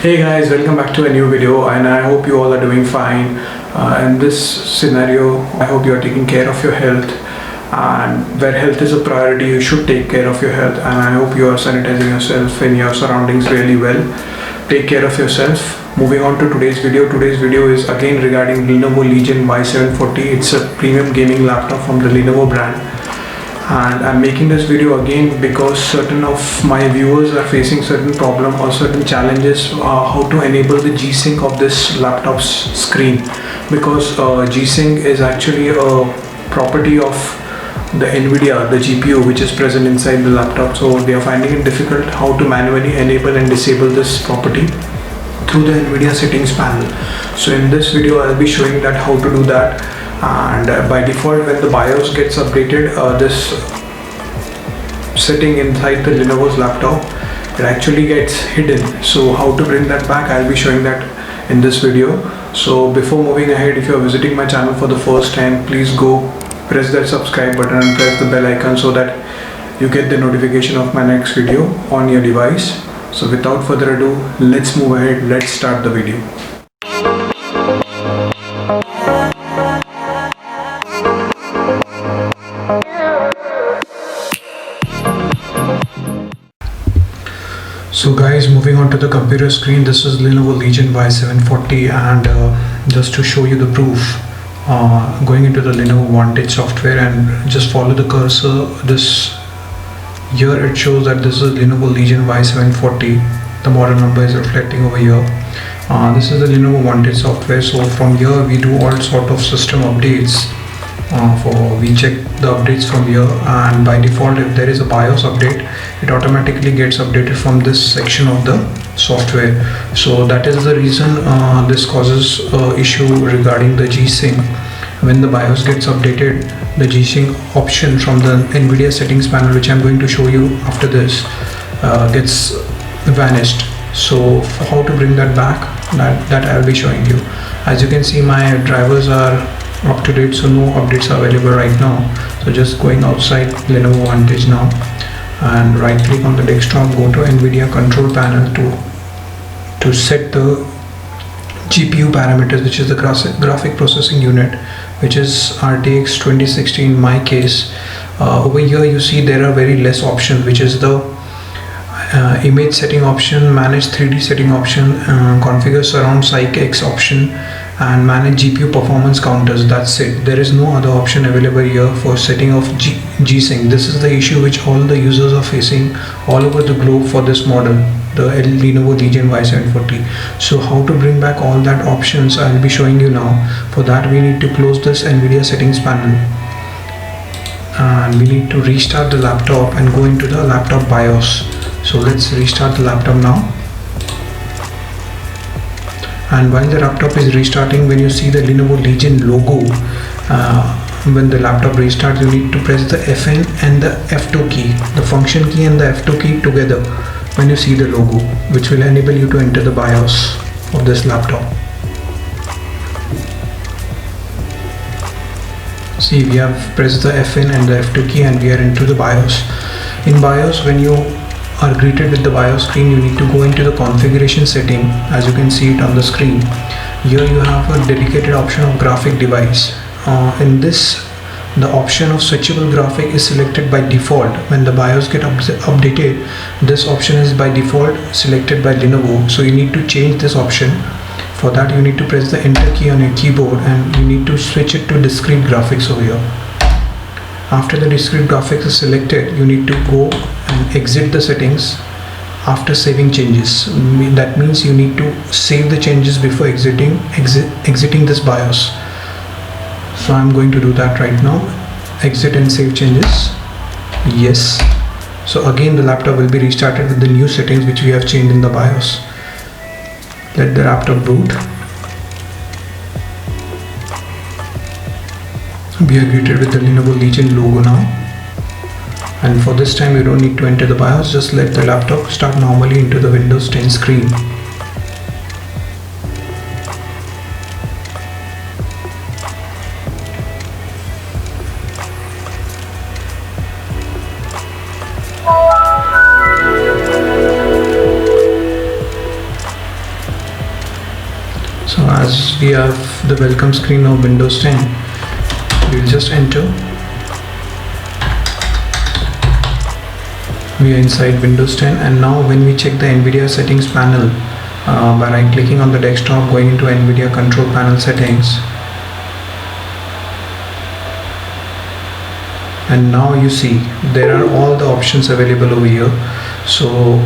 Hey guys, welcome back to a new video, and I hope you all are doing fine. In this scenario, I hope you are taking care of your health, and where health is a priority, you should take care of your health, and I hope you are sanitizing yourself in your surroundings really well. Take care of yourself. Moving on to today's video. Today's video is again regarding Lenovo Legion Y740. It's a premium gaming laptop from the Lenovo brand. And I'm making this video again because certain of my viewers are facing certain problem or certain challenges how to enable the gsync of this laptop's screen, because gsync is actually a property of the Nvidia, the GPU, which is present inside the laptop. So they are finding it difficult how to manually enable and disable this property through the Nvidia settings panel. So in this video I'll be showing that how to do that. And by default, when the BIOS gets updated, this setting inside the Lenovo's laptop, it actually gets hidden. So how to bring that back, I'll be showing that in this video. So before moving ahead, if you're visiting my channel for the first time, please go press that subscribe button and press the bell icon so that you get the notification of my next video on your device. So without further ado, let's move ahead, let's start the video. So guys, moving on to the computer screen, this is Lenovo Legion Y740, and just to show you the proof, going into the Lenovo Vantage software and just follow the cursor. This here it shows that this is Lenovo Legion Y740. The model number is reflecting over here. This is the Lenovo Vantage software. So from here we do all sort of system updates. We check the updates from here, and by default, if there is a BIOS update, it automatically gets updated from this section of the software. So that is the reason this causes issue regarding the G-Sync. When the BIOS gets updated, the G-Sync option from the Nvidia settings panel, which I'm going to show you after this, gets vanished. So how to bring that back, that I'll be showing you. As you can see, my drivers are up to date, so no updates are available right now. So just going outside Lenovo Vantage now, and right click on the desktop, go to Nvidia control panel to set the GPU parameters, which is the graphic processing unit, which is RTX 2060 in my case. Over here you see there are very less options, which is the image setting option, manage 3D setting option, configure surround psych X option, and manage GPU performance counters. That's it. There is no other option available here for setting of G-Sync. This is the issue which all the users are facing all over the globe for this model, the Lenovo Legion Y740. So how to bring back all that options, I'll be showing you now. For that we need to close this Nvidia settings panel, and we need to restart the laptop and go into the laptop BIOS. So let's restart the laptop now. And while the laptop is restarting, when you see the Lenovo Legion logo, when the laptop restarts, you need to press the FN and the F2 key, the function key and the F2 key together when you see the logo, which will enable you to enter the BIOS of this laptop. See, we have pressed the FN and the F2 key and we are into the BIOS. In BIOS, when you are greeted with the BIOS screen, you need to go into the configuration setting. As you can see it on the screen, here you have a dedicated option of graphic device. In this, the option of switchable graphic is selected by default. When the BIOS get updated, this option is by default selected by Lenovo, so you need to change this option. For that, you need to press the enter key on your keyboard and you need to switch it to discrete graphics over here. After the discrete graphics is selected, you need to go and exit the settings after saving changes. That means you need to save the changes before exiting this BIOS. So I'm going to do that right now. Exit and save changes. Yes. So again the laptop will be restarted with the new settings which we have changed in the BIOS. Let the laptop boot. We are greeted with the Lenovo Legion logo now, and for this time you don't need to enter the BIOS, just let the laptop start normally into the Windows 10 screen. as we have the welcome screen of Windows 10, we'll just enter. We are inside Windows 10, and now when we check the Nvidia settings panel by right clicking on the desktop, going into Nvidia control panel settings, and now you see there are all the options available over here. So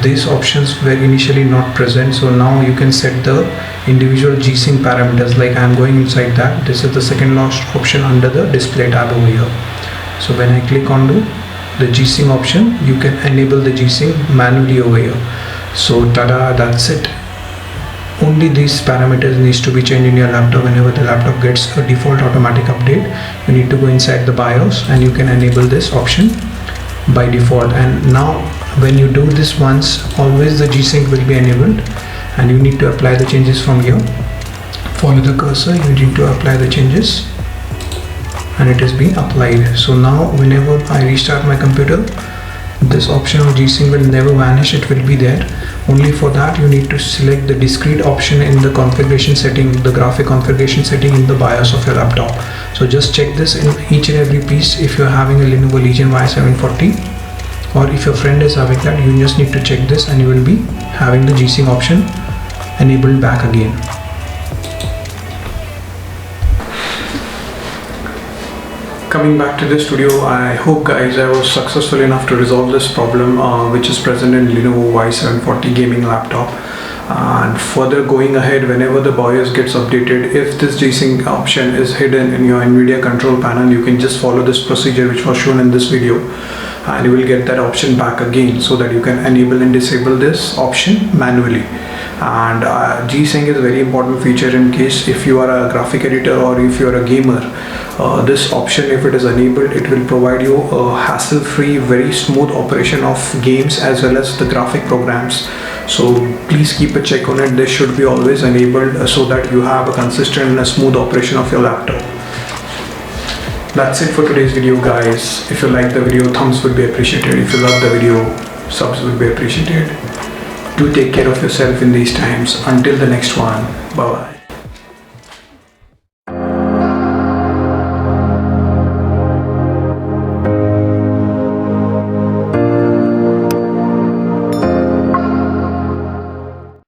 these options were initially not present, so now you can set the individual gsync parameters. Like I am going inside that. This is the second last option under the display tab over here. So when I click on the gsync option, you can enable the gsync manually over here. So tada, that's it. Only these parameters needs to be changed in your laptop. Whenever the laptop gets a default automatic update, you need to go inside the BIOS and you can enable this option by default. And now when you do this once, always the gsync will be enabled, and you need to apply the changes from here. Follow the cursor, you need to apply the changes, and it is being applied. So now whenever I restart my computer, this option of gsync will never vanish, it will be there. Only for that you need to select the discrete option in the configuration setting, the graphic configuration setting in the BIOS of your laptop. So just check this in each and every piece. If you're having a Lenovo Legion Y740, or if your friend is having that, you just need to check this and you will be having the gsync option enabled back again. Coming back to the studio, I hope guys I was successful enough to resolve this problem which is present in Lenovo Y740 gaming laptop. And further going ahead, whenever the BIOS gets updated, if this gsync option is hidden in your Nvidia control panel, you can just follow this procedure which was shown in this video, and you will get that option back again, so that you can enable and disable this option manually. And gsync is a very important feature in case if you are a graphic editor or if you are a gamer. This option, if it is enabled, it will provide you a hassle-free, very smooth operation of games as well as the graphic programs. So please keep a check on it. This should be always enabled so that you have a consistent and a smooth operation of your laptop. That's it for today's video guys. If you like the video, thumbs would be appreciated. If you love the video, subs would be appreciated. Do take care of yourself in these times. Until the next one, bye bye.